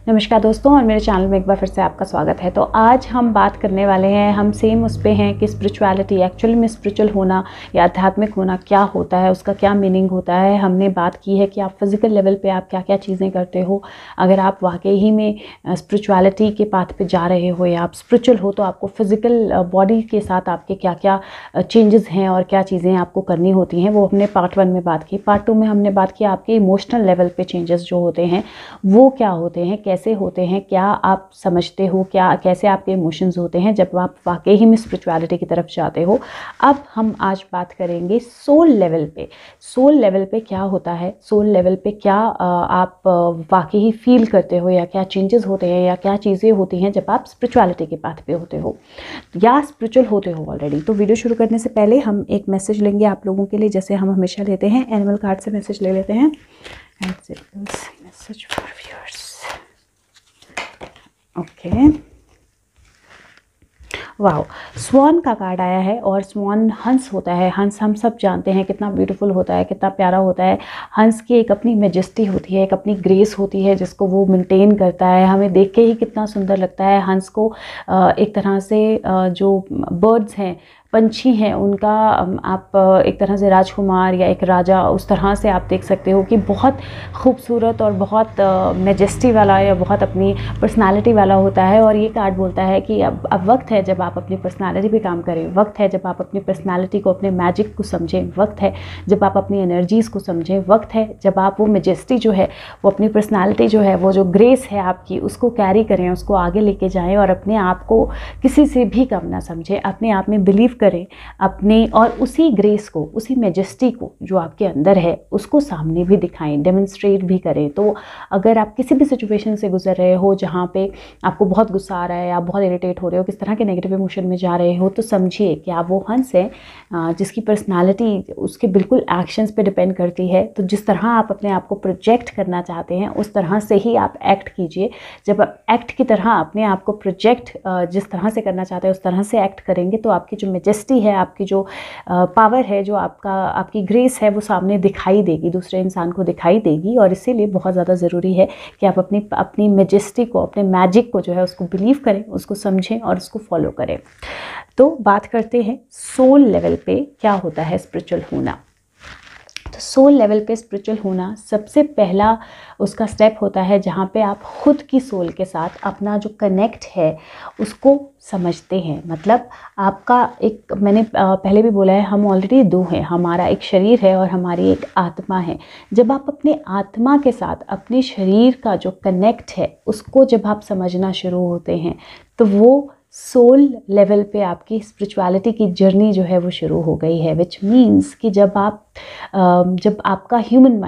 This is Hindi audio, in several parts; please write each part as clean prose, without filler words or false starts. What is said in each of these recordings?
नमस्कार दोस्तों, और मेरे चैनल में एक बार फिर से आपका स्वागत है। तो आज हम बात करने वाले हैं, हम सेम उस पे हैं कि स्पिरिचुअलिटी, एक्चुअल में स्पिरिचुअल होना या आध्यात्मिक होना क्या होता है, उसका क्या मीनिंग होता है। हमने बात की है कि आप फिज़िकल लेवल पे आप क्या क्या चीज़ें करते हो। अगर आप वाकई ही में स्पिरिचुअलिटी के पाथ पे जा रहे हो या आप स्पिरिचुअल हो, तो आपको फिज़िकल बॉडी के साथ आपके क्या क्या चेंजेस हैं और क्या चीज़ें आपको करनी होती हैं, वो हमने पार्ट 1 में बात की। पार्ट 2 में हमने बात की आपके इमोशनल लेवल पे चेंजेस जो होते हैं वो क्या होते हैं, कैसे होते हैं, क्या आप समझते हो, क्या कैसे आपके इमोशंस होते हैं जब आप वाकई ही में स्पिरिचुअलिटी की तरफ जाते हो। अब हम आज बात करेंगे सोल लेवल पे। सोल लेवल पे क्या होता है, सोल लेवल पे क्या आप वाकई ही फील करते हो, या क्या चेंजेस होते हैं, या क्या चीज़ें होती हैं जब आप स्पिरिचुअलिटी के पाथ पे होते हो या स्पिरिचुअल होते हो ऑलरेडी। तो वीडियो शुरू करने से पहले हम एक मैसेज लेंगे आप लोगों के लिए, जैसे हम हमेशा लेते हैं। एनिमल कार्ड से मैसेज ले लेते हैं। Message for viewers. Okay, wow, swan का कार्ड आया है और स्वान हंस होता है। हंस हम सब जानते हैं कितना ब्यूटीफुल होता है, कितना प्यारा होता है। हंस की एक अपनी मेजेस्टी होती है, एक अपनी ग्रेस होती है जिसको वो मेंटेन करता है। हमें देख के ही कितना सुंदर लगता है हंस को। एक तरह से जो बर्ड्स हैं, पंछी हैं, उनका आप एक तरह से राजकुमार या एक राजा, उस तरह से आप देख सकते हो कि बहुत खूबसूरत और बहुत मेजेस्टी वाला या बहुत अपनी पर्सनालिटी वाला होता है। और ये कार्ड बोलता है कि अब वक्त है जब आप अपनी पर्सनालिटी पे काम करें, वक्त है जब आप अपनी पर्सनालिटी को, अपने मैजिक को समझें, वक्त है जब आप अपनी एनर्जीज़ को समझें, वक्त है जब आप वो मेजेस्टी जो है, वो अपनी पर्सनालिटी जो है, वो जो ग्रेस है आपकी, उसको कैरी करें, उसको आगे लेके जाएँ और अपने आप को किसी से भी कम ना समझें, अपने आप में बिलीव करें अपने, और उसी ग्रेस को, उसी मेजेस्टी को जो आपके अंदर है, उसको सामने भी दिखाएं, डेमोन्स्ट्रेट भी करें। तो अगर आप किसी भी सिचुएशन से गुजर रहे हो जहाँ पे आपको बहुत गुस्सा आ रहा है, आप बहुत इरिटेट हो रहे हो, किस तरह के नेगेटिव इमोशन में जा रहे हो, तो समझिए कि आप वो हंस है जिसकी पर्सनालिटी उसके बिल्कुल एक्शंस पे डिपेंड करती है। तो जिस तरह आप अपने आप को प्रोजेक्ट करना चाहते हैं, उस तरह से ही आप एक्ट कीजिए। जब आप एक्ट की तरह अपने आप को प्रोजेक्ट जिस तरह से करना चाहते हैं उस तरह से एक्ट करेंगे, तो आपकी जो मेजेस्टी है, आपकी जो पावर है, जो आपकी ग्रेस है, वो सामने दिखाई देगी, दूसरे इंसान को दिखाई देगी। और इसीलिए बहुत ज़्यादा ज़रूरी है कि आप अपनी मेजेस्टी को, अपने मैजिक को जो है उसको बिलीव करें, उसको समझें और उसको फॉलो करें। तो बात करते हैं सोल लेवल पे क्या होता है स्पिरिचुअल होना। तो सोल लेवल पे स्पिरिचुअल होना सबसे पहला उसका स्टेप होता है जहाँ पे आप खुद की सोल के साथ अपना जो कनेक्ट है उसको समझते हैं। मतलब आपका एक, मैंने पहले भी बोला है, हम ऑलरेडी दो हैं, हमारा एक शरीर है और हमारी एक आत्मा है। जब आप अपने आत्मा के साथ अपने शरीर का जो कनेक्ट है उसको जब आप समझना शुरू होते हैं, तो वो सोल लेवल पे आपकी स्पिरिचुअलिटी की जर्नी जो है वो शुरू हो गई है। विच मीन्स कि जब आपका ह्यूमन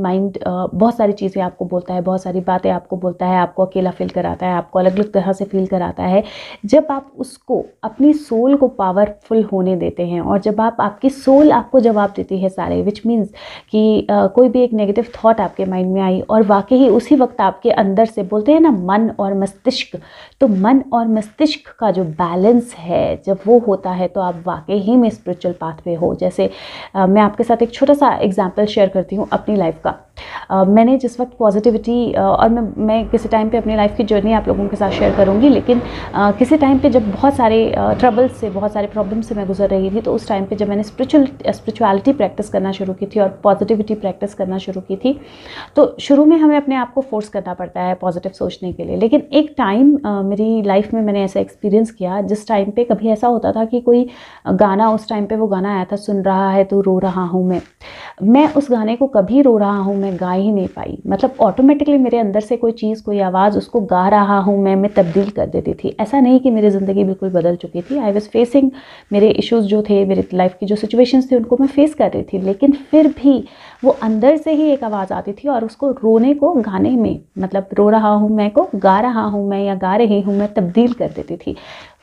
माइंड बहुत सारी चीज़ें आपको बोलता है, बहुत सारी बातें आपको बोलता है, आपको अकेला फील कराता है, आपको अलग अलग तरह से फील कराता है। जब आप उसको, अपनी सोल को पावरफुल होने देते हैं, और जब आपकी सोल आपको जवाब देती है सारे, विच मीन्स कि कोई भी एक नेगेटिव थॉट आपके माइंड में आई और वाकई ही उसी वक्त आपके अंदर से, बोलते हैं ना मन और मस्तिष्क, तो मन और मस्तिष्क का जो बैलेंस है जब वो होता है, तो आप वाकई ही में स्पिरिचुअल पाथ पे हो। जैसे मैं आपके साथ एक छोटा सा एग्जांपल शेयर करती हूँ अपनी लाइफ का। मैंने जिस वक्त पॉजिटिविटी, और मैं किसी टाइम पे अपनी लाइफ की जर्नी आप लोगों के साथ शेयर करूँगी, लेकिन किसी टाइम पे जब बहुत सारे ट्रबल्स से, बहुत सारे प्रॉब्लम से मैं गुजर रही थी, तो उस टाइम पे जब मैंने स्पिरिचुअलिटी प्रैक्टिस करना शुरू की थी और पॉजिटिविटी प्रैक्टिस करना शुरू की थी, तो शुरू में हमें अपने आप को फोर्स करना पड़ता है पॉजिटिव सोचने के लिए। लेकिन एक टाइम मेरी लाइफ में मैंने ऐसा एक्सपीरियंस किया, जिस टाइम पे कभी ऐसा होता था कि कोई गाना, उस टाइम पे वो गाना आया था, सुन रहा है तो रो रहा हूँ मैं उस गाने को कभी रो रहा हूँ मैं गा ही नहीं पाई। मतलब ऑटोमेटिकली मेरे अंदर से कोई चीज़, कोई आवाज़, उसको गा रहा हूँ मैं तब्दील कर देती थी। ऐसा नहीं कि मेरी ज़िंदगी बिल्कुल बदल चुकी थी, आई वॉज फेसिंग, मेरे इश्यूज़ जो थे, मेरी लाइफ की जो सिचुएशंस थी, उनको मैं फेस कर रही थी, लेकिन फिर भी वो अंदर से ही एक आवाज़ आती थी और उसको रोने को गाने में, मतलब रो रहा हूँ मैं को गा रहा हूँ मैं या गा रही हूँ मैं तब्दील कर देती थी।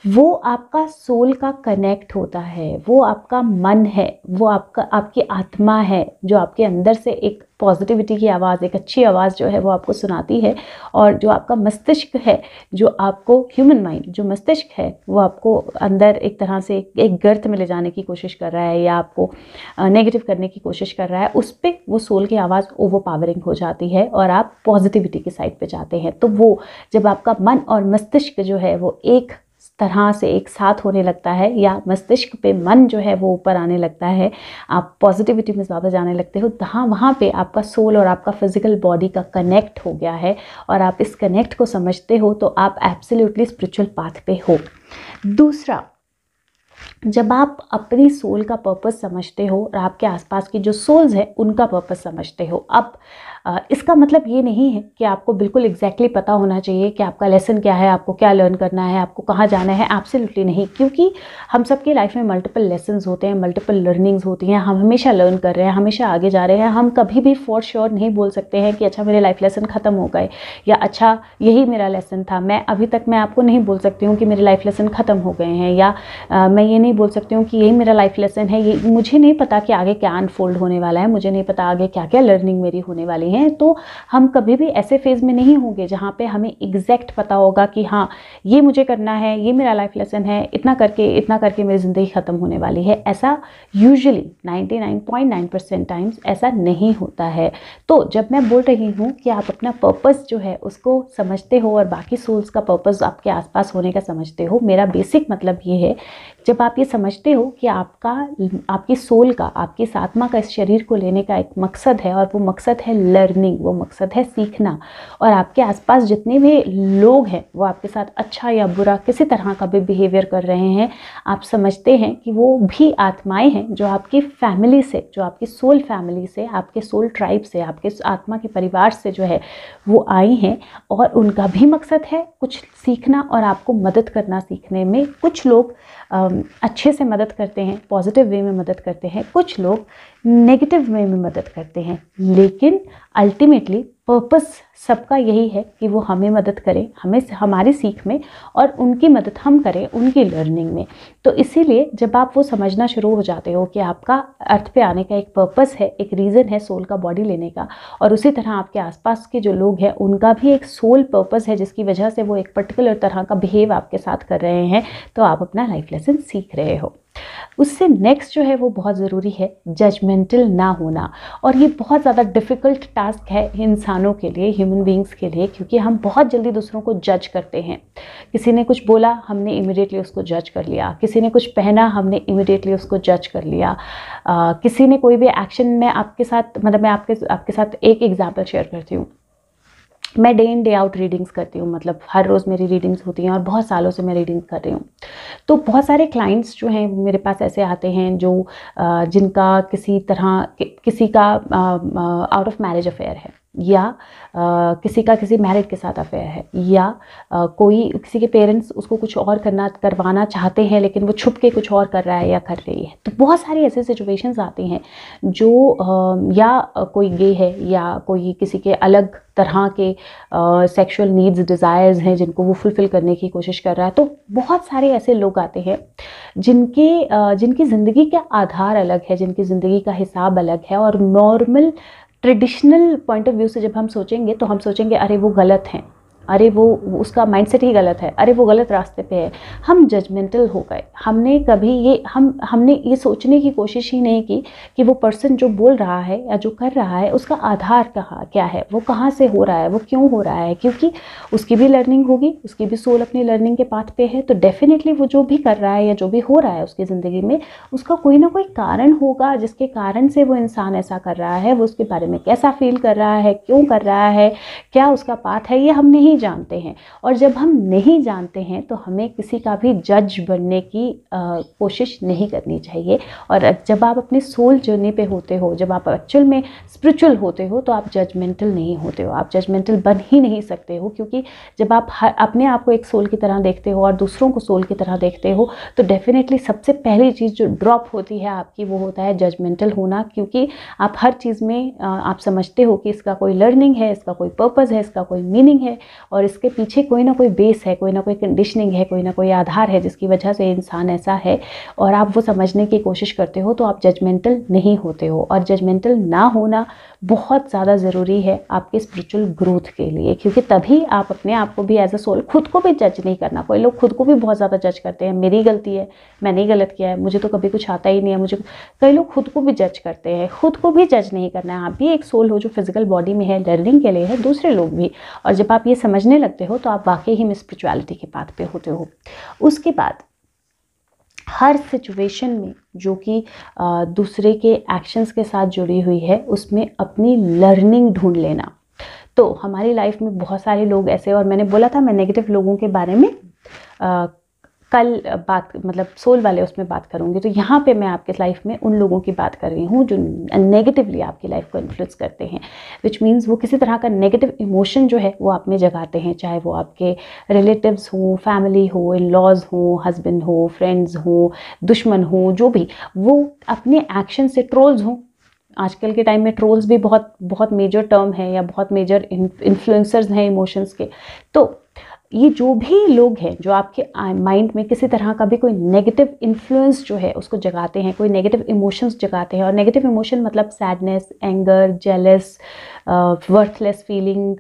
वो आपका सोल का कनेक्ट होता है, वो आपका मन है, वो आपकी आत्मा है, जो आपके अंदर से एक पॉजिटिविटी की आवाज़, एक अच्छी आवाज़ जो है वो आपको सुनाती है। और जो आपका मस्तिष्क है, जो आपको ह्यूमन माइंड, जो मस्तिष्क है, वो आपको अंदर एक तरह से एक गर्त में ले जाने की कोशिश कर रहा है या आपको नेगेटिव करने की कोशिश कर रहा है। उस पर पे वो सोल की आवाज़ ओवरपावरिंग हो जाती है और आप पॉजिटिविटी की साइड पे जाते हैं। तो वो जब आपका मन और मस्तिष्क जो है वो एक तरह से एक साथ होने लगता है, या मस्तिष्क पे मन जो है वो ऊपर आने लगता है, आप पॉजिटिविटी में ज़्यादा जाने लगते हो, वहाँ पे आपका सोल और आपका फिजिकल बॉडी का कनेक्ट हो गया है और आप इस कनेक्ट को समझते हो, तो आप एब्सोल्युटली स्पिरिचुअल पाथ पे हो। दूसरा, जब आप अपनी सोल का पर्पस समझते हो और आपके आसपास की जो सोल्स हैं उनका पर्पस समझते हो। अब इसका मतलब ये नहीं है कि आपको बिल्कुल एग्जैक्टली पता होना चाहिए कि आपका लेसन क्या है, आपको क्या लर्न करना है, आपको कहाँ जाना है। एब्सोल्युटली नहीं, क्योंकि हम सबकी लाइफ में मल्टीपल लेसन्स होते हैं, मल्टीपल लर्निंग्स होती हैं। हम हमेशा लर्न कर रहे हैं, हमेशा आगे जा रहे हैं। हम कभी भी फॉर श्योर नहीं बोल सकते हैं कि अच्छा मेरे लाइफ लेसन ख़त्म हो गए, या अच्छा यही मेरा लेसन था। मैं आपको नहीं बोल सकती हूँ कि मेरे लाइफ लेसन ख़त्म हो गए हैं, या मैं ये नहीं बोल सकती हूँ कि यही मेरा लाइफ लेसन है। ये मुझे नहीं पता कि आगे क्या अनफोल्ड होने वाला है, मुझे नहीं पता आगे क्या क्या लर्निंग मेरी होने वाली है। तो हम कभी भी ऐसे फेज़ में नहीं होंगे जहाँ पे हमें एग्जैक्ट पता होगा कि हाँ ये मुझे करना है, ये मेरा लाइफ लेसन है, इतना करके मेरी ज़िंदगी ख़त्म होने वाली है। ऐसा यूजुअली 99.9% टाइम्स ऐसा नहीं होता है। तो जब मैं बोल रही हूँ कि आप अपना पर्पस जो है उसको समझते हो और बाकी सोल्स का पर्पस आपके आसपास होने का समझते हो, मेरा बेसिक मतलब ये है, जब आप ये समझते हो कि आपकी सोल का, आपकी इस आत्मा का इस शरीर को लेने का एक मकसद है, और वो मकसद है लर्निंग, वो मकसद है सीखना, और आपके आसपास जितने भी लोग हैं वो आपके साथ अच्छा या बुरा किसी तरह का भी बिहेवियर कर रहे हैं, आप समझते हैं कि वो भी आत्माएं हैं जो आपकी फैमिली से, जो आपकी सोल फैमिली से, आपके सोल ट्राइब से, आपके आत्मा के परिवार से जो है वो आई हैं, और उनका भी मकसद है कुछ सीखना और आपको मदद करना सीखने में। कुछ लोग अच्छे से मदद करते हैं, पॉजिटिव वे में मदद करते हैं, कुछ लोग नेगेटिव वे में मदद करते हैं, लेकिन अल्टीमेटली पर्पस सबका यही है कि वो हमें मदद करें, हमें हमारी सीख में, और उनकी मदद हम करें उनकी लर्निंग में। तो इसीलिए जब आप वो समझना शुरू हो जाते हो कि आपका अर्थ पे आने का एक पर्पस है, एक रीज़न है सोल का बॉडी लेने का, और उसी तरह आपके आसपास के जो लोग हैं उनका भी एक सोल पर्पस है जिसकी वजह से वो एक पर्टिकुलर तरह का बिहेव आपके साथ कर रहे हैं, तो आप अपना लाइफ लेसन सीख रहे हो। उससे नेक्स्ट जो है वो बहुत ज़रूरी है जजमेंटल ना होना। और ये बहुत ज़्यादा डिफ़िकल्ट टास्क है इंसानों के लिए, ह्यूमन बींग्स के लिए, क्योंकि हम बहुत जल्दी दूसरों को जज करते हैं। किसी ने कुछ बोला, हमने इमीडिएटली उसको जज कर लिया। किसी ने कुछ पहना, हमने इमीडिएटली उसको जज कर लिया। किसी ने कोई भी एक्शन में आपके साथ, मतलब मैं आपके साथ एक एग्जाम्पल शेयर करती हूँ। मैं day in day out readings करती हूँ, मतलब हर रोज़ मेरी रीडिंग्स होती हैं और बहुत सालों से मैं रीडिंग्स कर रही हूँ। तो बहुत सारे क्लाइंट्स जो हैं मेरे पास ऐसे आते हैं जो जिनका किसी का आउट ऑफ मैरिज अफेयर है, या किसी का किसी मैरिड के साथ अफेयर है, या किसी के पेरेंट्स उसको कुछ और करवाना चाहते हैं लेकिन वो छुप के कुछ और कर रहा है या कर रही है। तो बहुत सारी ऐसी सिचुएशंस आती हैं जो या कोई गे है, या कोई किसी के अलग तरह के सेक्सुअल नीड्स, डिज़ायर्स हैं जिनको वो फुलफ़िल करने की कोशिश कर रहा है। तो बहुत सारे ऐसे लोग आते हैं जिनकी ज़िंदगी का आधार अलग है, जिनकी ज़िंदगी का हिसाब अलग है, और normal traditional point of view से जब हम सोचेंगे तो हम सोचेंगे अरे वो गलत हैं, अरे वो उसका माइंडसेट ही गलत है, अरे वो गलत रास्ते पे है। हम जजमेंटल हो गए। हमने कभी हमने ये सोचने की कोशिश ही नहीं की कि वो पर्सन जो बोल रहा है या जो कर रहा है उसका आधार क्या है, वो कहाँ से हो रहा है, वो क्यों हो रहा है। क्योंकि उसकी भी लर्निंग होगी, उसकी भी सोल अपनी लर्निंग के पाथ पे है, तो डेफिनेटली वो जो भी कर रहा है या जो भी हो रहा है उसकी ज़िंदगी में, उसका कोई ना कोई कारण होगा जिसके कारण से वो इंसान ऐसा कर रहा है। वो उसके बारे में कैसा फील कर रहा है, क्यों कर रहा है, क्या उसका पाथ है, ये हम नहीं जानते हैं। और जब हम नहीं जानते हैं तो हमें किसी का भी जज बनने की कोशिश नहीं करनी चाहिए। और जब आप अपनी सोल जर्नी पे होते हो, जब आप एक्चुअल में स्पिरिचुअल होते हो, तो आप जजमेंटल नहीं होते हो, आप जजमेंटल बन ही नहीं सकते हो। क्योंकि जब आप अपने आप को एक सोल की तरह देखते हो और दूसरों को सोल की तरह देखते हो, तो डेफिनेटली सबसे पहली चीज़ जो ड्रॉप होती है आपकी, वो होता है जजमेंटल होना। क्योंकि आप हर चीज़ में आप समझते हो कि इसका कोई लर्निंग है, इसका कोई पर्पज़ है, इसका कोई मीनिंग है, और इसके पीछे कोई ना कोई बेस है, कोई ना कोई कंडीशनिंग है, कोई ना कोई आधार है जिसकी वजह से इंसान ऐसा है, और आप वो समझने की कोशिश करते हो, तो आप जजमेंटल नहीं होते हो। और जजमेंटल ना होना बहुत ज़्यादा ज़रूरी है आपके स्पिरिचुअल ग्रोथ के लिए, क्योंकि तभी आप अपने आप को भी एज अ सोल, खुद को भी जज नहीं करना। कोई लोग खुद को भी बहुत ज़्यादा जज करते हैं, मेरी गलती है, मैंने गलत किया है, मुझे तो कभी कुछ आता ही नहीं है, मुझे। कई लोग खुद को भी जज करते हैं। खुद को भी जज नहीं करना है। आप भी एक सोल हो जो फिजिकल बॉडी में है, लर्निंग के लिए है, दूसरे लोग भी। और जब आप ये समझने लगते हो तो आप वाकई ही में स्पिरिचुअलिटी के पाथ पे होते हो। उसके बाद हर सिचुएशन में जो कि दूसरे के एक्शंस के साथ जुड़ी हुई है, उसमें अपनी लर्निंग ढूंढ लेना। तो हमारी लाइफ में बहुत सारे लोग ऐसे, और मैंने बोला था मैं नेगेटिव लोगों के बारे में कल बात, मतलब सोल वाले उसमें बात करूँगी। तो यहाँ पे मैं आपके लाइफ में उन लोगों की बात कर रही हूँ जो नेगेटिवली आपकी लाइफ को इन्फ्लुएंस करते हैं, विच मीन्स वो किसी तरह का नेगेटिव इमोशन जो है वो आप में जगाते हैं, चाहे वो आपके रिलेटिव्स हो, फैमिली हो, इन लॉज हो, हस्बैंड हो, फ्रेंड्स हो, दुश्मन हो, जो भी, वो अपने एक्शन से, ट्रोल्स हों। आजकल के टाइम में ट्रोल्स भी बहुत बहुत मेजर टर्म है, या बहुत मेजर इन्फ्लुएंसर्स हैं इमोशंस के। तो ये जो भी लोग हैं जो आपके माइंड में किसी तरह का भी कोई नेगेटिव इन्फ्लुएंस जो है उसको जगाते हैं, कोई नेगेटिव इमोशंस जगाते हैं। और नेगेटिव इमोशन मतलब sadness, anger, jealous, worthless feeling,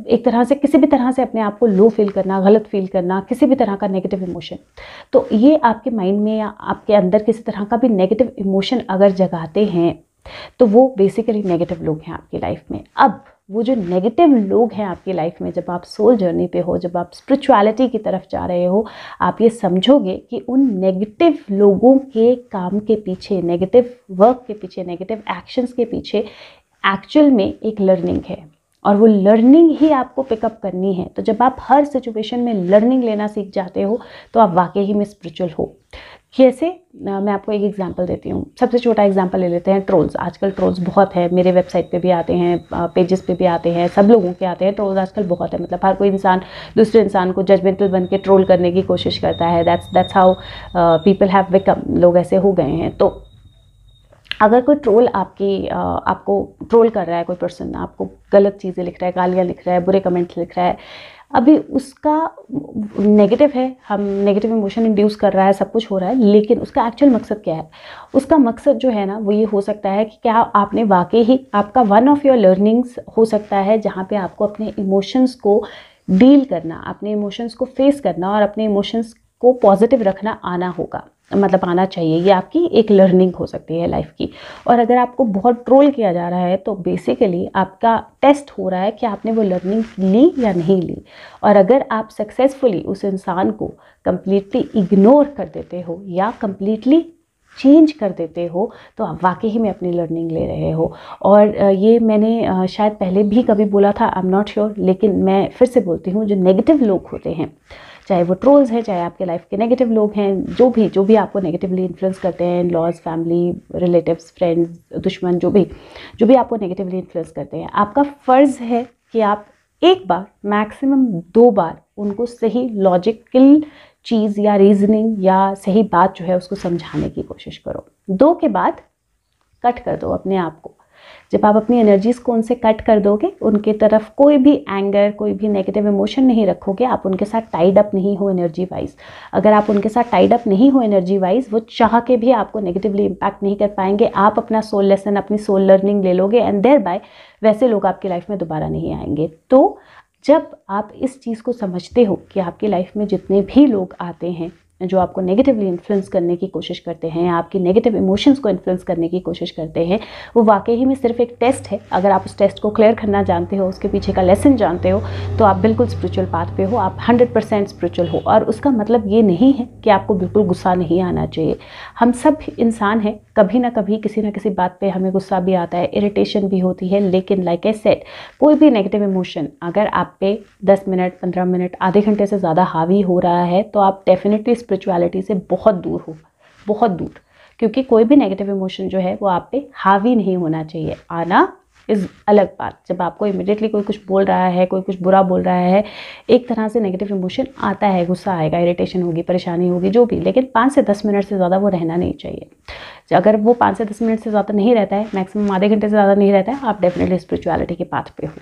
एक तरह से किसी भी तरह से अपने आप को लो फील करना, गलत फील करना, किसी भी तरह का नेगेटिव इमोशन। तो ये आपके माइंड में या आपके अंदर किसी तरह का भी नेगेटिव इमोशन अगर जगाते हैं, तो वो बेसिकली नेगेटिव लोग हैं आपकी लाइफ में। अब वो जो नेगेटिव लोग हैं आपकी लाइफ में, जब आप सोल जर्नी पे हो, जब आप स्पिरिचुअलिटी की तरफ जा रहे हो, आप ये समझोगे कि उन नेगेटिव लोगों के काम के पीछे, नेगेटिव वर्क के पीछे, नेगेटिव एक्शंस के पीछे एक्चुअल में एक लर्निंग है, और वो लर्निंग ही आपको पिकअप करनी है। तो जब आप हर सिचुएशन में लर्निंग लेना सीख जाते हो, तो आप वाकई ही में स्पिरिचुअल हो। कैसे, मैं आपको एक एग्जांपल देती हूँ। सबसे छोटा एग्जांपल ले लेते हैं, ट्रोल्स। आजकल ट्रोल्स बहुत है, मेरे वेबसाइट पे भी आते हैं, पेजेस पे भी आते हैं, सब लोगों के आते हैं। ट्रोल्स आजकल बहुत है, मतलब हर कोई इंसान दूसरे इंसान को जजमेंटल बन के ट्रोल करने की कोशिश करता है। That's how people have become, लोग ऐसे हो गए हैं। तो अगर कोई ट्रोल आपको ट्रोल कर रहा है, कोई पर्सन आपको गलत चीज़ें लिख रहा है, गालियाँ लिख रहा है, बुरे कमेंट्स लिख रहा है, अभी उसका नेगेटिव है, हम नेगेटिव इमोशन इंड्यूस कर रहा है, सब कुछ हो रहा है, लेकिन उसका एक्चुअल मकसद क्या है? उसका मकसद जो है ना, वो ये हो सकता है कि क्या आपने वाकई ही, आपका वन ऑफ योर लर्निंग्स हो सकता है जहाँ पे आपको अपने इमोशंस को डील करना, अपने इमोशंस को फेस करना और अपने इमोशंस को पॉजिटिव रखना आना होगा, मतलब आना चाहिए। ये आपकी एक लर्निंग हो सकती है लाइफ की। और अगर आपको बहुत ट्रोल किया जा रहा है, तो बेसिकली आपका टेस्ट हो रहा है कि आपने वो लर्निंग ली या नहीं ली। और अगर आप सक्सेसफुली उस इंसान को कंप्लीटली इग्नोर कर देते हो या कंप्लीटली चेंज कर देते हो, तो आप वाकई ही में अपनी लर्निंग ले रहे हो। और ये मैंने शायद पहले भी कभी बोला था, आई एम नॉट श्योर, लेकिन मैं फिर से बोलती हूँ, जो नेगेटिव लोग होते हैं, चाहे वो ट्रोल्स हैं, चाहे आपके लाइफ के नेगेटिव लोग हैं, जो भी आपको नेगेटिवली इन्फ्लुएंस करते हैं, लॉज, फैमिली, रिलेटिव्स, फ्रेंड्स, दुश्मन, जो भी आपको नेगेटिवली इन्फ्लुएंस करते हैं, आपका फ़र्ज़ है कि आप एक बार, मैक्सिमम 2 बार उनको सही लॉजिकल चीज़ या रीजनिंग या सही बात जो है उसको समझाने की कोशिश करो। 2 के बाद कट कर दो अपने आप को। जब आप अपनी एनर्जीज़ को उनसे कट कर दोगे, उनके तरफ कोई भी एंगर, कोई भी नेगेटिव इमोशन नहीं रखोगे, आप उनके साथ टाइड अप नहीं हो एनर्जी वाइज। अगर आप उनके साथ टाइड अप नहीं हो एनर्जी वाइज, वो चाह के भी आपको नेगेटिवली इम्पैक्ट नहीं कर पाएंगे। आप अपना सोल लेसन, अपनी सोल लर्निंग ले लोगे, एंड देयर बाय वैसे लोग आपकी लाइफ में दोबारा नहीं आएंगे। तो जब आप इस चीज़ को समझते हो कि आपकी लाइफ में जितने भी लोग आते हैं जो आपको नेगेटिवली इन्फ्लुएंस करने की कोशिश करते हैं, आपकी नेगेटिव इमोशंस को इन्फ्लुएंस करने की कोशिश करते हैं, वो वाकई ही में सिर्फ एक टेस्ट है। अगर आप उस टेस्ट को क्लियर करना जानते हो, उसके पीछे का लेसन जानते हो, तो आप बिल्कुल स्पिरिचुअल पाथ पे हो, आप 100% स्पिरिचुअल हो। और उसका मतलब ये नहीं है कि आपको बिल्कुल गुस्सा नहीं आना चाहिए। हम सब इंसान हैं, कभी ना कभी किसी ना किसी बात पे हमें गुस्सा भी आता है, इरिटेशन भी होती है, लेकिन लाइक आई सेड, कोई भी नेगेटिव इमोशन अगर आप पे 10 मिनट, 15 मिनट, आधे घंटे से ज़्यादा हावी हो रहा है, तो आप डेफिनेटली स्पिरिचुअलिटी से बहुत दूर हो, बहुत दूर। क्योंकि कोई भी नेगेटिव इमोशन जो है वो आप पे हावी नहीं होना चाहिए। आना इज़ अलग बात। जब आपको इमिडिएटली कोई कुछ बोल रहा है, कोई कुछ बुरा बोल रहा है, एक तरह से नेगेटिव इमोशन आता है, गुस्सा आएगा, इरिटेशन होगी, परेशानी होगी, जो भी, लेकिन 5 से 10 मिनट से ज़्यादा वो रहना नहीं चाहिए। अगर वो 5 से 10 मिनट से ज़्यादा नहीं रहता है, मैक्सिमम आधे घंटे से ज़्यादा नहीं रहता है, आप डेफिनेटली स्पिरिचुअलिटी के पाथ पे हो।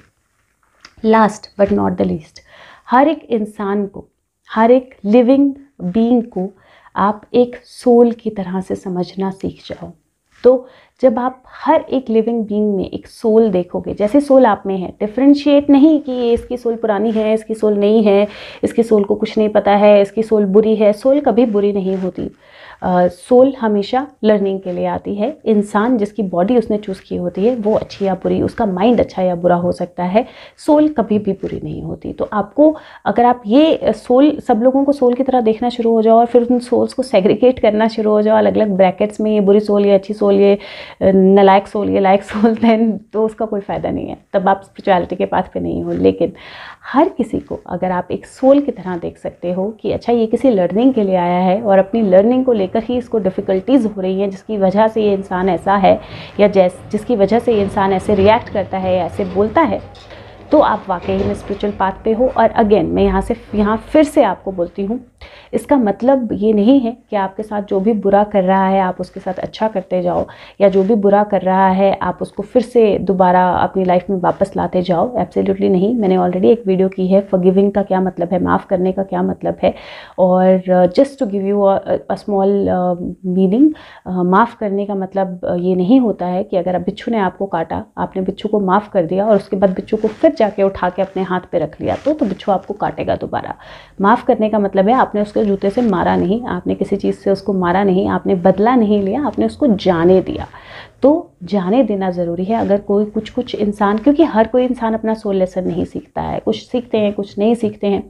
Last but not the least, हर एक इंसान को, हर एक लिविंग बीइंग को आप एक सोल की तरह से समझना सीख जाओ। तो जब आप हर एक लिविंग बीइंग में एक सोल देखोगे, जैसे सोल आप में है, डिफरेंशिएट नहीं कि ये इसकी सोल पुरानी है, इसकी सोल नहीं है, इसकी सोल को कुछ नहीं पता है, इसकी सोल बुरी है। सोल कभी बुरी नहीं होती। सोल हमेशा लर्निंग के लिए आती है। इंसान जिसकी बॉडी उसने चूज़ की होती है वो अच्छी या बुरी, उसका माइंड अच्छा या बुरा हो सकता है, सोल कभी भी बुरी नहीं होती। तो आपको, अगर आप ये सोल, सब लोगों को सोल की तरह देखना शुरू हो जाओ और फिर उन सोल्स को सेग्रीगेट करना शुरू हो जाओ अलग अलग ब्रैकेट्स में, ये बुरी सोल, ये अच्छी सोल, ये नालायक सोल, ये लायक सोल, देन तो उसका कोई फ़ायदा नहीं है, तब आप स्पिरिचुअलिटी के पाथ पे नहीं हो। लेकिन हर किसी को अगर आप एक सोल की तरह देख सकते हो कि अच्छा ये किसी लर्निंग के लिए आया है और अपनी लर्निंग को लेकर ही इसको डिफ़िकल्टीज़ हो रही हैं, जिसकी वजह से ये इंसान ऐसा है, या जिसकी वजह से ये इंसान ऐसे रिएक्ट करता है या ऐसे बोलता है, तो आप वाकई में स्पिरिचुअल पाथ पे हो। और अगेन मैं यहाँ फिर से आपको बोलती हूँ, इसका मतलब ये नहीं है कि आपके साथ जो भी बुरा कर रहा है आप उसके साथ अच्छा करते जाओ, या जो भी बुरा कर रहा है आप उसको फिर से दोबारा अपनी लाइफ में वापस लाते जाओ। एब्सोल्युटली नहीं। मैंने ऑलरेडी एक वीडियो की है, फॉरगिविंग का क्या मतलब है, माफ़ करने का क्या मतलब है। और just to give you a small meaning, माफ़ करने का मतलब ये नहीं होता है कि अगर बिच्छू ने आपको काटा, आपने बिच्छू को माफ़ कर दिया और उसके बाद बिच्छू को फिर जाके उठा के अपने हाथ पे रख लिया तो बिच्छू आपको काटेगा दोबारा। माफ़ करने का मतलब है आपने उसको जूते से मारा नहीं, आपने किसी चीज़ से उसको मारा नहीं, आपने बदला नहीं लिया, आपने उसको जाने दिया। तो जाने देना ज़रूरी है। अगर कोई कुछ इंसान, क्योंकि हर कोई इंसान अपना सोल लेसन नहीं सीखता है, कुछ सीखते हैं कुछ नहीं सीखते हैं।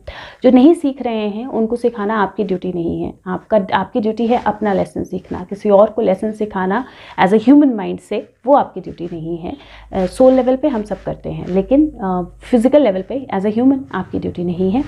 जो नहीं सीख रहे हैं उनको सिखाना आपकी ड्यूटी नहीं है। आपकी ड्यूटी है अपना लेसन सीखना। किसी और को लेसन सिखाना एज अ ह्यूमन माइंड से, वो आपकी ड्यूटी नहीं है। सोल लेवल पे हम सब करते हैं, लेकिन फिज़िकल लेवल पे एज अ ह्यूमन आपकी ड्यूटी नहीं है।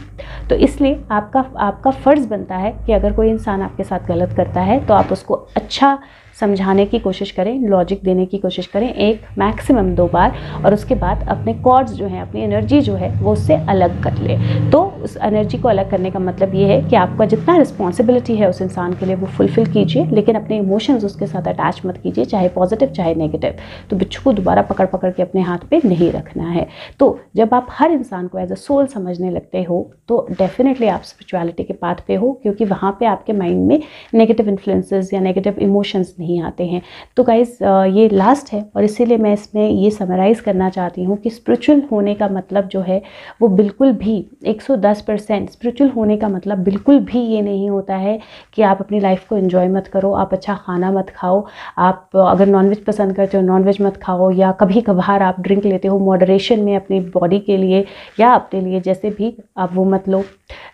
तो इसलिए आपका फ़र्ज़ बनता है कि अगर कोई इंसान आपके साथ गलत करता है तो आप उसको अच्छा समझाने की कोशिश करें, लॉजिक देने की कोशिश करें, एक मैक्सिमम 2 बार, और उसके बाद अपने कॉर्ड्स जो हैं, अपनी एनर्जी जो है वो उससे अलग कर ले। तो उस एनर्जी को अलग करने का मतलब ये है कि आपका जितना रिस्पॉन्सिबिलिटी है उस इंसान के लिए वो फुलफ़िल कीजिए, लेकिन अपने इमोशंस उसके साथ अटैच मत कीजिए, चाहे पॉजिटिव चाहे नेगेटिव। तो बिच्छू को दोबारा पकड़ के अपने हाथ पर नहीं रखना है। तो जब आप हर इंसान को एज अ सोल समझने लगते हो तो डेफिनेटली आप स्पिरिचुअलिटी के पाथ पे हो, क्योंकि वहाँ पे आपके माइंड में नेगेटिव इन्फ्लुएंसेस या नेगेटिव इमोशंस नहीं आते हैं। तो गाइज़ ये लास्ट है और इसीलिए मैं इसमें ये समराइज़ करना चाहती हूँ कि स्पिरिचुअल होने का मतलब जो है वो बिल्कुल भी 110% स्पिरिचुअल होने का मतलब बिल्कुल भी ये नहीं होता है कि आप अपनी लाइफ को एंजॉय मत करो, आप अच्छा खाना मत खाओ, आप अगर नॉनवेज पसंद करते हो नॉनवेज मत खाओ, या कभी कभार आप ड्रिंक लेते हो मॉडरेशन में अपनी बॉडी के लिए या अपने लिए, जैसे भी आप वो मत लो,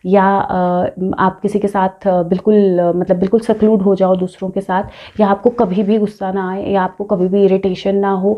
या आप किसी के साथ बिल्कुल सक्लूड हो जाओ दूसरों के साथ, या आपको कभी भी गुस्सा ना आए, या आपको कभी भी इरिटेशन ना हो,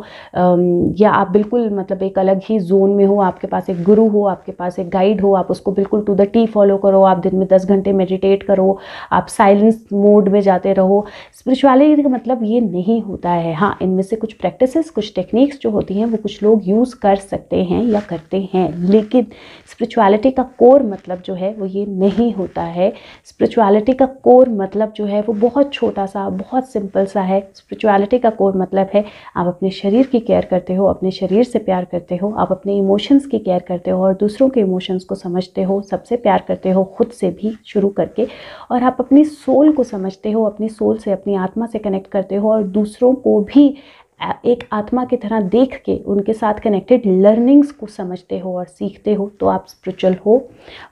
या आप बिल्कुल एक अलग ही जोन में हो, आपके पास एक गुरु हो, आपके पास एक गाइड हो, आप उसको बिल्कुल टू द टी फॉलो करो, आप दिन में 10 घंटे मेडिटेट करो, आप साइलेंस मोड में जाते रहो। स्पिरिचुअलिटी का मतलब ये नहीं होता है। हाँ, इनमें से कुछ प्रैक्टिसेस, कुछ टेक्निक्स जो होती हैं वो कुछ लोग यूज़ कर सकते हैं या करते हैं, लेकिन स्पिरिचुअलिटी का कोर मतलब जो है वो ये नहीं होता है। स्पिरिचुअलिटी का कोर मतलब जो है वो बहुत छोटा सा, बहुत सिंपल सा है। स्पिरिचुअलिटी का कोर मतलब है आप अपने शरीर की केयर करते हो, अपने शरीर से प्यार करते हो, आप अपने इमोशंस की केयर करते हो और दूसरों के इमोशंस को समझते हो, सबसे प्यार करते हो, खुद से भी शुरू करके, और आप अपनी सोल को समझते हो, अपनी सोल से, अपनी आत्मा से कनेक्ट करते हो और दूसरों को भी एक आत्मा की तरह देख के उनके साथ कनेक्टेड लर्निंग्स को समझते हो और सीखते हो, तो आप स्पिरिचुअल हो।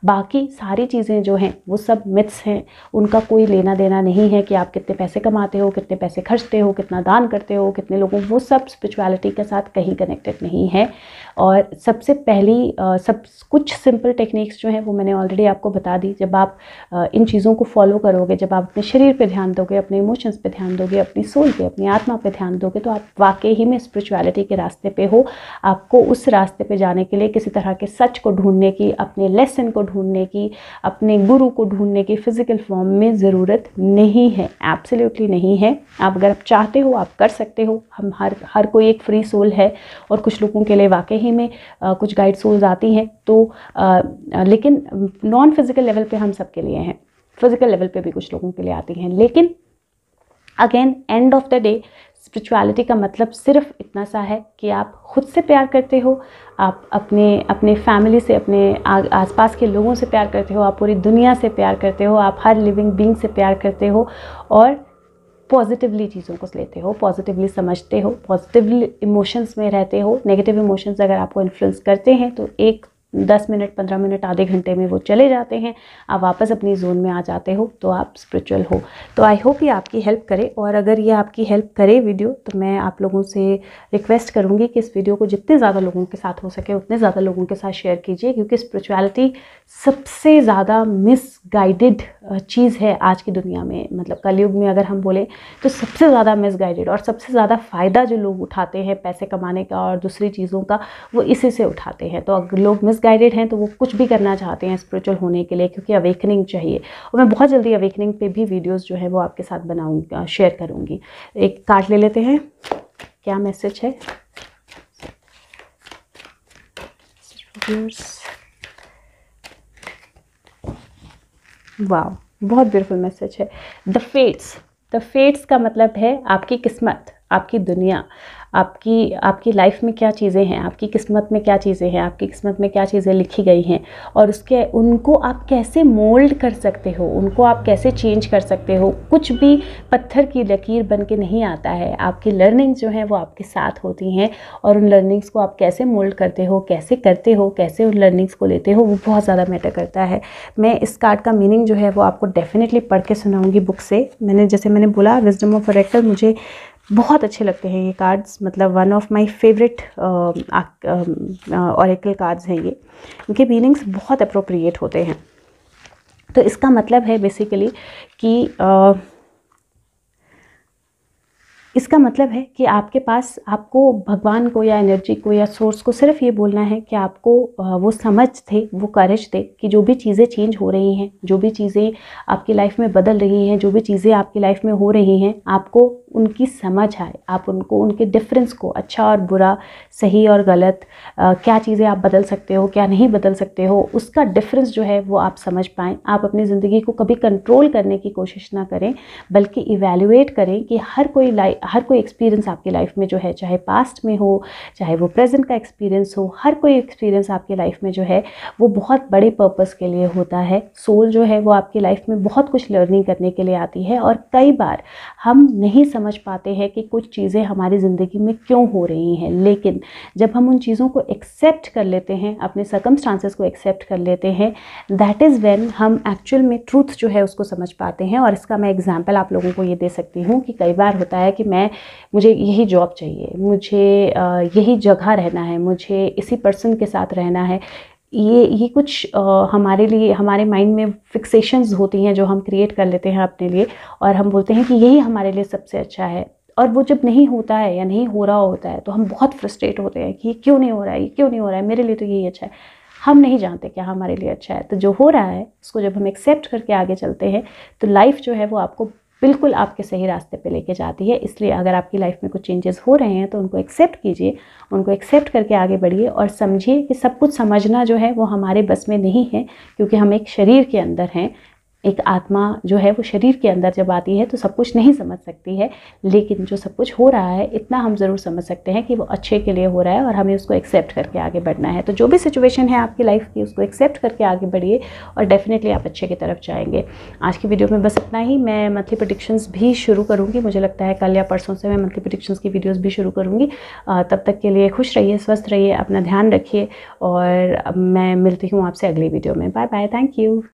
बाकी सारी चीज़ें जो हैं वो सब मिथ्स हैं, उनका कोई लेना देना नहीं है कि आप कितने पैसे कमाते हो, कितने पैसे खर्चते हो, कितना दान करते हो, कितने लोगों, वो सब स्पिरिचुअलिटी के साथ कहीं कनेक्टेड नहीं है। और सबसे पहली सब कुछ सिंपल टेक्निक्स जो हैं वो मैंने ऑलरेडी आपको बता दी। जब आप इन चीज़ों को फॉलो करोगे, जब आप अपने शरीर पे ध्यान दोगे, अपने इमोशंस पे ध्यान दोगे, अपनी सोल पे, अपनी आत्मा पे ध्यान दोगे, तो आप वाकई ही में स्पिरिचुअलिटी के रास्ते पे हो। आपको उस रास्ते पे जाने के लिए किसी तरह के सच को ढूंढने की, अपने लेसन को ढूंढने की, अपने गुरु को ढूंढने की फिजिकल फॉर्म में ज़रूरत नहीं है, एब्सोल्युटली नहीं है। आप अगर आप चाहते हो आप कर सकते हो। हम हर कोई एक फ्री सोल है और कुछ लोगों के लिए वाकई ही में कुछ गाइड सोल्स आती हैं, तो लेकिन नॉन फिजिकल लेवल पे हम सब के लिए हैं, फिजिकल लेवल पे भी कुछ लोगों के लिए आती हैं। लेकिन again end of the day spirituality का मतलब सिर्फ इतना सा है कि आप खुद से प्यार करते हो, आप अपने फैमिली से, अपने आसपास के लोगों से प्यार करते हो, आप पूरी दुनिया से प्यार करते हो, आप हर लिविंग बीइंग से प्यार करते हो और पॉजिटिवली चीज़ों को लेते हो, पॉजिटिवली समझते हो, पॉजिटिवली इमोशंस में रहते हो। नेगेटिव इमोशंस अगर आपको इन्फ्लुएंस करते हैं तो 10 मिनट, 15 मिनट, आधे घंटे में वो चले जाते हैं, आप वापस अपनी जोन में आ जाते हो, तो आप स्पिरिचुअल हो। तो आई होप ये आपकी हेल्प करे, और अगर ये आपकी हेल्प करे वीडियो, तो मैं आप लोगों से रिक्वेस्ट करूँगी कि इस वीडियो को जितने ज़्यादा लोगों के साथ हो सके उतने ज़्यादा लोगों के साथ शेयर कीजिए, क्योंकि स्पिरिचुअलिटी सबसे ज़्यादा मिसगाइडेड चीज़ है आज की दुनिया में। मतलब कलयुग में अगर हम बोलें तो सबसे ज़्यादा मिसगाइडेड और सबसे ज़्यादा फ़ायदा जो लोग उठाते हैं पैसे कमाने का और दूसरी चीज़ों का, वो इसी से उठाते हैं। तो अगर लोग मिसगाइडेड हैं तो वो कुछ भी करना चाहते हैं स्पिरिचुअल होने के लिए, क्योंकि अवेकनिंग चाहिए। और मैं बहुत जल्दी अवेकनिंग पे भी वीडियोस जो है वो आपके साथ बनाऊंगी, शेयर करूँगी। एक कार्ड ले लेते हैं, क्या मैसेज है। वाह, बहुत ब्यूटीफुल मैसेज है। द फेट्स का मतलब है आपकी किस्मत, आपकी दुनिया, आपकी लाइफ में क्या चीज़ें हैं, आपकी किस्मत में क्या चीज़ें हैं, आपकी किस्मत में क्या चीज़ें लिखी गई हैं, और उनको आप कैसे मोल्ड कर सकते हो, उनको आप कैसे चेंज कर सकते हो। कुछ भी पत्थर की लकीर बन के नहीं आता है। आपकी लर्निंग्स जो हैं वो आपके साथ होती हैं, और उन लर्निंग्स को आप कैसे मोल्ड करते हो, कैसे करते हो, कैसे उन लर्निंग्स को लेते हो, वो बहुत ज़्यादा मैटर करता है। मैं इस कार्ड का मीनिंग जो है वो आपको डेफिनेटली पढ़ के सुनाऊँगी बुक से। जैसे मैंने बोला, विजडम ऑफ ऑरेकल मुझे बहुत अच्छे लगते हैं ये कार्ड्स, मतलब one of my favourite oracle cards हैं ये। इनके मीनिंग्स बहुत अप्रोप्रिएट होते हैं। तो इसका मतलब है बेसिकली कि इसका मतलब है कि आपके पास, आपको भगवान को या एनर्जी को या सोर्स को सिर्फ ये बोलना है कि आपको वो समझ थे, वो करेज दे कि जो भी चीज़ें चेंज हो रही हैं, जो भी चीज़ें आपकी लाइफ में बदल रही हैं, जो भी चीज़ें आपकी लाइफ में हो रही हैं, आपको उनकी समझ आए। आप उनके डिफरेंस को, अच्छा और बुरा, सही और गलत, क्या चीज़ें आप बदल सकते हो, क्या नहीं बदल सकते हो, उसका डिफरेंस जो है वो आप समझ पाएँ। आप अपनी ज़िंदगी को कभी कंट्रोल करने की कोशिश ना करें, बल्कि इवैल्यूएट करें कि हर कोई एक्सपीरियंस आपकी लाइफ में जो है, चाहे पास्ट में हो, चाहे वो प्रेजेंट का एक्सपीरियंस हो, हर कोई एक्सपीरियंस आपकी लाइफ में जो है वो बहुत बड़े पर्पस के लिए होता है। सोल जो है वो आपकी लाइफ में बहुत कुछ लर्निंग करने के लिए आती है, और कई बार हम नहीं समझ पाते हैं कि कुछ चीज़ें हमारी ज़िंदगी में क्यों हो रही हैं। लेकिन जब हम उन चीज़ों को एक्सेप्ट कर लेते हैं, अपने सर्कमस्टांसेस को एक्सेप्ट कर लेते हैं, दैट इज़ व्हेन हम एक्चुअल में ट्रूथ जो है उसको समझ पाते हैं। और इसका मैं एग्जांपल आप लोगों को ये दे सकती हूँ कि कई बार होता है कि मुझे यही जॉब चाहिए, मुझे यही जगह रहना है, मुझे इसी पर्सन के साथ रहना है। ये कुछ हमारे लिए, हमारे माइंड में फिक्सेशंस होती हैं जो हम क्रिएट कर लेते हैं अपने लिए, और हम बोलते हैं कि यही हमारे लिए सबसे अच्छा है। और वो जब नहीं होता है या नहीं हो रहा होता है तो हम बहुत फ्रस्ट्रेट होते हैं कि ये क्यों नहीं हो रहा है, ये क्यों नहीं हो रहा है, मेरे लिए तो यही अच्छा है। हम नहीं जानते क्या हमारे लिए अच्छा है। तो जो हो रहा है उसको जब हम एक्सेप्ट करके आगे चलते हैं तो लाइफ जो है वो आपको बिल्कुल आपके सही रास्ते पे लेके जाती है। इसलिए अगर आपकी लाइफ में कुछ चेंजेस हो रहे हैं तो उनको एक्सेप्ट कीजिए, उनको एक्सेप्ट करके आगे बढ़िए, और समझिए कि सब कुछ समझना जो है वो हमारे बस में नहीं है, क्योंकि हम एक शरीर के अंदर हैं। एक आत्मा जो है वो शरीर के अंदर जब आती है तो सब कुछ नहीं समझ सकती है, लेकिन जो सब कुछ हो रहा है इतना हम ज़रूर समझ सकते हैं कि वो अच्छे के लिए हो रहा है, और हमें उसको एक्सेप्ट करके आगे बढ़ना है। तो जो भी सिचुएशन है आपकी लाइफ की, उसको एक्सेप्ट करके आगे बढ़िए, और डेफिनेटली आप अच्छे की तरफ जाएंगे। आज की वीडियो में बस इतना ही। मैं मंथली प्रेडिक्शंस भी शुरू करूँगी, मुझे लगता है कल या परसों से मैं मंथली प्रेडिक्शंस की वीडियोज़ भी शुरू करूँगी। तब तक के लिए खुश रहिए, स्वस्थ रहिए, अपना ध्यान रखिए, और मैं मिलती हूँ आपसे अगली वीडियो में। Bye bye, thank you.